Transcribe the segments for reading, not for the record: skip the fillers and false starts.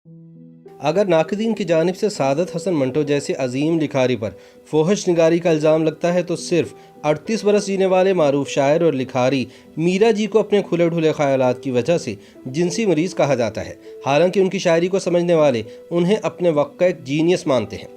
अगर नाक़दीन की जानिब से सादत हसन मंटो जैसे अजीम लिखारी पर फोहश निगारी का इल्ज़ाम लगता है तो सिर्फ 38 बरस जीने वाले मारूफ शायर और लिखारी मीरा जी को अपने खुले ढुले ख्यालात की वजह से जिनसी मरीज़ कहा जाता है। हालांकि उनकी शायरी को समझने वाले उन्हें अपने वक्त का एक जीनियस मानते हैं।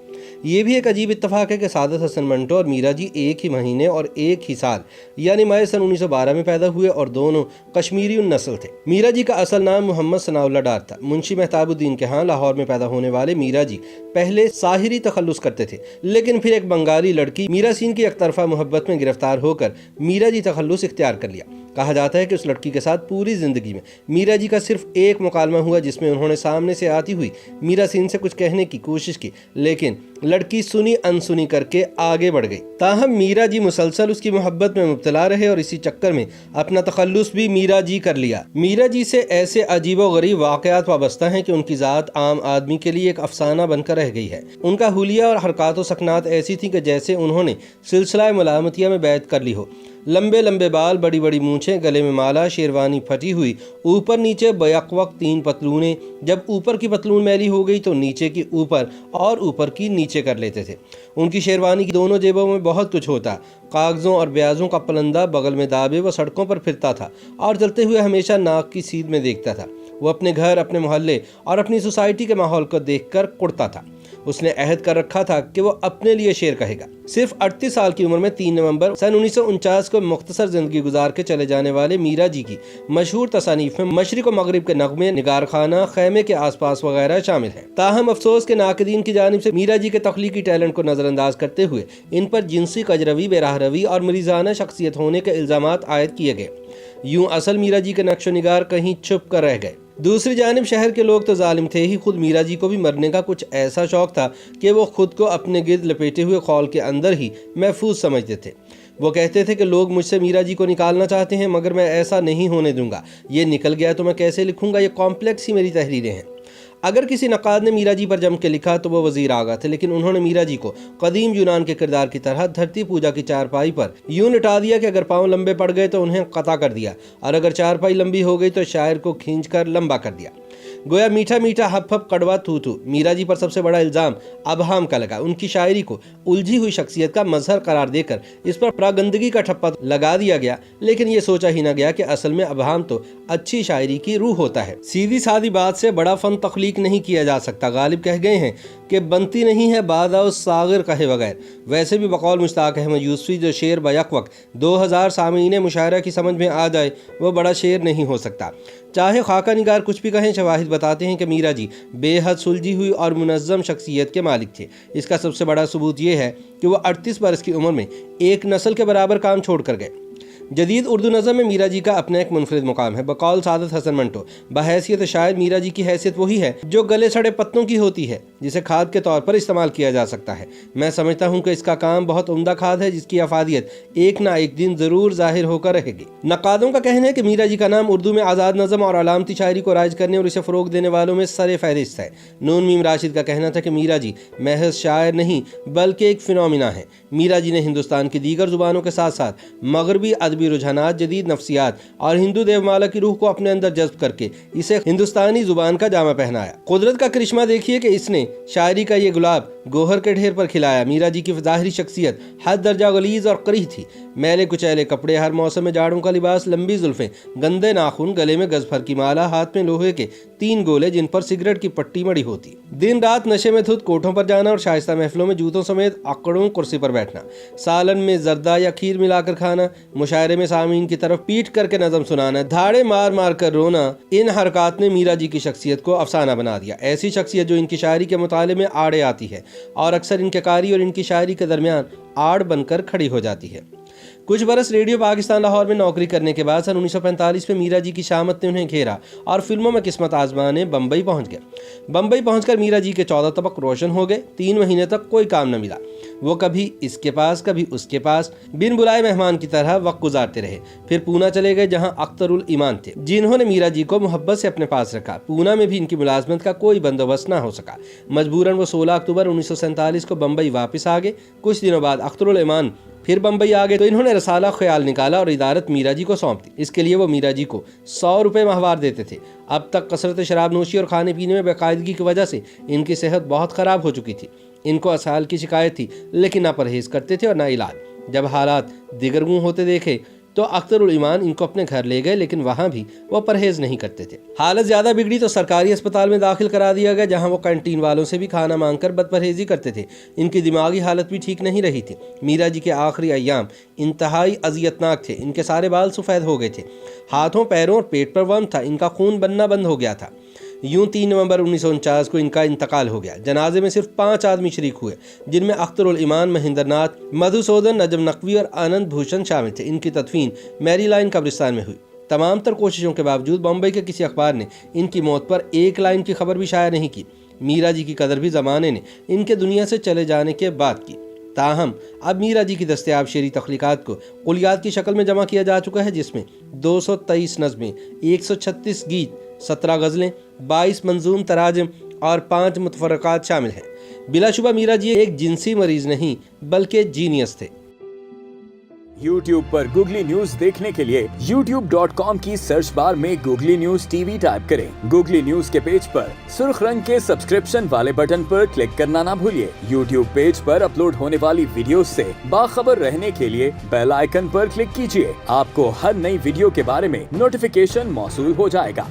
ये भी एक अजीब इत्तफाक है कि सादत हसन मंटो और मीरा जी एक ही महीने और एक ही साल यानी मई सन 1912 में पैदा हुए और दोनों कश्मीरी नस्ल थे। मीरा जी का असल नाम मोहम्मद सनाउल्लाह डार था। मुंशी मेहताबुद्दीन के यहाँ लाहौर में पैदा होने वाले मीरा जी पहले साहिरी तखल्लुस करते थे, लेकिन फिर एक बंगाली लड़की मीरा सीन की एकतरफा मोहब्बत में गिरफ्तार होकर मीरा जी तखल्लुस इख्तियार कर लिया। कहा जाता है कि उस लड़की के साथ पूरी जिंदगी में मीरा जी का सिर्फ एक मुकालमा हुआ जिसमें उन्होंने सामने से आती हुई मीरा सीन से कुछ कहने की कोशिश की, लेकिन लड़की सुनी अनसुनी करके आगे बढ़ गई। ताहम मीरा जी मुसलसल उसकी मोहब्बत में मुब्तला रहे और इसी चक्कर में अपना तखल्लुस भी मीरा जी कर लिया। मीरा जी से ऐसे अजीबो गरीब वाकयात वाबस्ता हैं कि उनकी ज़ात आम आदमी के लिए एक अफसाना बनकर रह गई है। उनका हुलिया और हरकत व सकनात ऐसी थी कि जैसे उन्होंने सिलसिला मलामतिया में बैत कर ली हो। लंबे लंबे बाल, बड़ी बड़ी मूछें, गले में माला, शेरवानी फटी हुई, ऊपर नीचे बैक-वक्त 3 पतलूनें। जब ऊपर की पतलून मैली हो गई तो नीचे की ऊपर और ऊपर की नीचे कर लेते थे। उनकी शेरवानी की दोनों जेबों में बहुत कुछ होता। कागज़ों और ब्याजों का पलंदा बगल में दाबे वो सड़कों पर फिरता था और चलते हुए हमेशा नाक की सीध में देखता था। वो अपने घर, अपने मोहल्ले और अपनी सोसाइटी के माहौल को देखकर कुड़ता था। उसने अहद कर रखा था कि वो अपने लिए शेर कहेगा। सिर्फ 38 साल की उम्र में 3 नवंबर सन 1949 को मुख्तसर जिंदगी गुजार के चले जाने वाले मीरा जी की मशहूर तसानीफ में मशरिक और मगरिब के नगमे, निगार खाना, खैमे के आसपास वगैरह शामिल हैं। ताहम अफसोस के नाकदीन की जानिब से मीरा जी के तख्लीकी टैलेंट को नजरअंदाज करते हुए इन पर जिनसी कजरवी, बेराहरवी और मरीजाना शख्सियत होने के इल्जामात आयद किए गए। यूं असल मीरा जी के नक्शो निगार कहीं छुप कर रह गए। दूसरी जानिब शहर के लोग तो जालिम थे ही, खुद मीरा जी को भी मरने का कुछ ऐसा शौक था कि वो खुद को अपने गिर्द लपेटे हुए खौल के अंदर ही महफूज समझते थे। वो कहते थे कि लोग मुझसे मीरा जी को निकालना चाहते हैं मगर मैं ऐसा नहीं होने दूंगा। ये निकल गया तो मैं कैसे लिखूंगा, ये कॉम्प्लेक्स ही मेरी तहरीरें हैं। अगर किसी नक़ाद ने मीरा जी पर जम के लिखा तो वो वज़ीर आगा थे, लेकिन उन्होंने मीरा जी को कदीम यूनान के किरदार की तरह धरती पूजा की चारपाई पर यूं लिटा दिया कि अगर पाँव लंबे पड़ गए तो उन्हें कता कर दिया और अगर चारपाई लंबी हो गई तो शायर को खींच कर लंबा कर दिया। गोया मीठा मीठा हप हप कड़वा थू थू। मीरा जी पर सबसे बड़ा इल्ज़ाम अबहाम का लगा। उनकी शायरी को उलझी हुई शख्सियत का मजहर करार देकर इस पर प्रागंदगी का ठप्पा लगा दिया गया, लेकिन ये सोचा ही न गया कि असल में अबहाम तो अच्छी शायरी की रूह होता है। सीधी सादी बात से बड़ा फन तख्लीक नहीं किया जा सकता। गालिब कह गए हैं कि बनती नहीं है बादा सागिर कहे बगैर। वैसे भी बकौल मुश्ताक अहमद यूसुफी जो शेर बैक वक्त 2000 सामीन मुशायरा की समझ में आ जाए वो बड़ा शेर नहीं हो सकता। चाहे खाका निगार कुछ भी कहें, शवाहिद बताते हैं कि मीरा जी बेहद सुलझी हुई और मुनज़्ज़म शख्सियत के मालिक थे। इसका सबसे बड़ा सबूत ये है कि वो 38 बरस की उम्र में एक नस्ल के बराबर काम छोड़ कर गए। जदीद उर्दू नज़म में मीरा जी का अपना एक मुनफरिद मुकाम है। बकौल सादत हसन मंटो बहैसियत शायद मीरा जी की हैसियत वही है जो गले सड़े पत्तों की होती है, जिसे खाद के तौर पर इस्तेमाल किया जा सकता है। मैं समझता हूँ कि इसका काम बहुत उम्दा खाद है जिसकी अफादियत एक ना एक दिन ज़रूर जाहिर होकर रहेगी। नक़ादों का कहना है कि मीरा जी का नाम उर्दू में आज़ाद नज़म और अलामती शायरी को राइज करने और इसे फ़रोग देने वालों में सरे फहरिस्त है। नून मीम राशिद का कहना था कि मीरा जी महज शायर नहीं बल्कि एक फिनोमिना है। मीरा जी ने हिंदुस्तान की दीगर ज़ुबानों के साथ साथ मगरबी अदबी रुझानात, जदीद नफ्सियात और हिंदू देवमाला की रूह को अपने अंदर जज्ब करके इसे हिंदुस्तानी जुबान का जामा पहनाया। कुदरत का करिश्मा देखिए कि इसने शायरी का ये गुलाब गोहर के ढेर पर खिलाया। मीरा जी की ज़ाहिरी शख्सियत हद दर्जा गलीज और करीह थी। मैले कुचैले कपड़े, हर मौसम में जाड़ों का लिबास, लंबी जुल्फें, गंदे नाखून, गले में गज भर की माला, हाथ में लोहे के 3 गोले जिन पर सिगरेट की पट्टी मड़ी होती। दिन रात नशे में धुत कोठों पर जाना और शाइस्ता महफिलों में जूतों समेत आकड़ों कुर्सी पर बैठना, सालन में जर्दा या खीर मिलाकर खाना, मुशायरे में सामीन की तरफ पीट करके नज़म सुनाना, धाड़े मार मार कर रोना, इन हरकत ने मीरा जी की शख्सियत को अफसाना बना दिया। ऐसी शख्सियत जो इनकी शायरी के मुताले में आड़े आती है और अक्सर इनके कारी और इनकी शायरी के दरमियान आड़ बनकर खड़ी हो जाती है। कुछ बरस रेडियो पाकिस्तान लाहौर में नौकरी करने के बाद सन 1945 में मीरा जी की शामत ने उन्हें घेरा और फिल्मों में किस्मत आजमाने बम्बई पहुंच गए। बम्बई पहुंचकर मीरा जी के 14 तबक रोशन हो गए। 3 महीने तक कोई काम न मिला। वो कभी इसके पास कभी उसके पास बिन बुलाए मेहमान की तरह वक्त गुजारते रहे। फिर पूना चले गए जहां अख्तरुल ईमान थे, जिन्होंने मीरा जी को मोहब्बत से अपने पास रखा। पूना में भी इनकी मुलाजमत का कोई बंदोबस्त न हो सका। मजबूरन वो 16 अक्टूबर 1947 को बम्बई वापस आ गए। कुछ दिनों बाद अख्तरुल ईमान फिर बम्बई आ गए तो इन्होंने रसाला ख्याल निकाला और इदारत मीरा जी को सौंप दी। इसके लिए वो मीरा जी को 100 रुपये माहवार देते थे। अब तक कसरत शराब नोशी और खाने पीने में बेकायदगी की वजह से इनकी सेहत बहुत ख़राब हो चुकी थी। इनको असहाल की शिकायत थी, लेकिन ना परहेज़ करते थे और ना इलाज। जब हालात दिगरगूं होते देखे तो अख्तरुल ईमान इनको अपने घर ले गए, लेकिन वहाँ भी वो परहेज़ नहीं करते थे। हालत ज़्यादा बिगड़ी तो सरकारी अस्पताल में दाखिल करा दिया गया, जहाँ वो कैंटीन वालों से भी खाना मांगकर बदपरहेज़ी करते थे। इनकी दिमागी हालत भी ठीक नहीं रही थी। मीरा जी के आखिरी अय्याम इंतहाई अजियतनाक थे। इनके सारे बाल सफ़ेद हो गए थे, हाथों पैरों और पेट पर वम था, इनका खून बनना बंद हो गया था। यूं 3 नवंबर 1949 को इनका इंतकाल हो गया। जनाजे में सिर्फ 5 आदमी शरीक हुए, जिनमें अख्तरुल ईमान, महेंद्रनाथ, मधुसूदन, नजम नकवी और आनंद भूषण शामिल थे। इनकी तदफीन मैरी लाइन कब्रिस्तान में हुई। तमाम तर कोशिशों के बावजूद बम्बई के किसी अखबार ने इनकी मौत पर एक लाइन की खबर भी शाया नहीं की। मीरा जी की कदर भी ज़माने ने इनके दुनिया से चले जाने के बाद की। ताहम अब मीरा जी की दस्तयाब शेरी तख्लीकात को कुलियात की शक्ल में जमा किया जा चुका है, जिसमें 223 नज़में, 136 गीत, 17 गज़लें, 22 मंजूम तराजम और 5 मुतफरक़ात शामिल हैं। बिलाशुबा मीरा जी एक जिनसी मरीज नहीं बल्कि जीनियस थे। YouTube पर गूगली न्यूज देखने के लिए youtube.com की सर्च बार में गूगली न्यूज टीवी टाइप करें। गूगली न्यूज के पेज पर सुर्ख रंग के सब्सक्रिप्शन वाले बटन पर क्लिक करना ना भूलिए। YouTube पेज पर अपलोड होने वाली वीडियोस से बाखबर रहने के लिए बेल आइकन पर क्लिक कीजिए। आपको हर नई वीडियो के बारे में नोटिफिकेशन मौसूल हो जाएगा।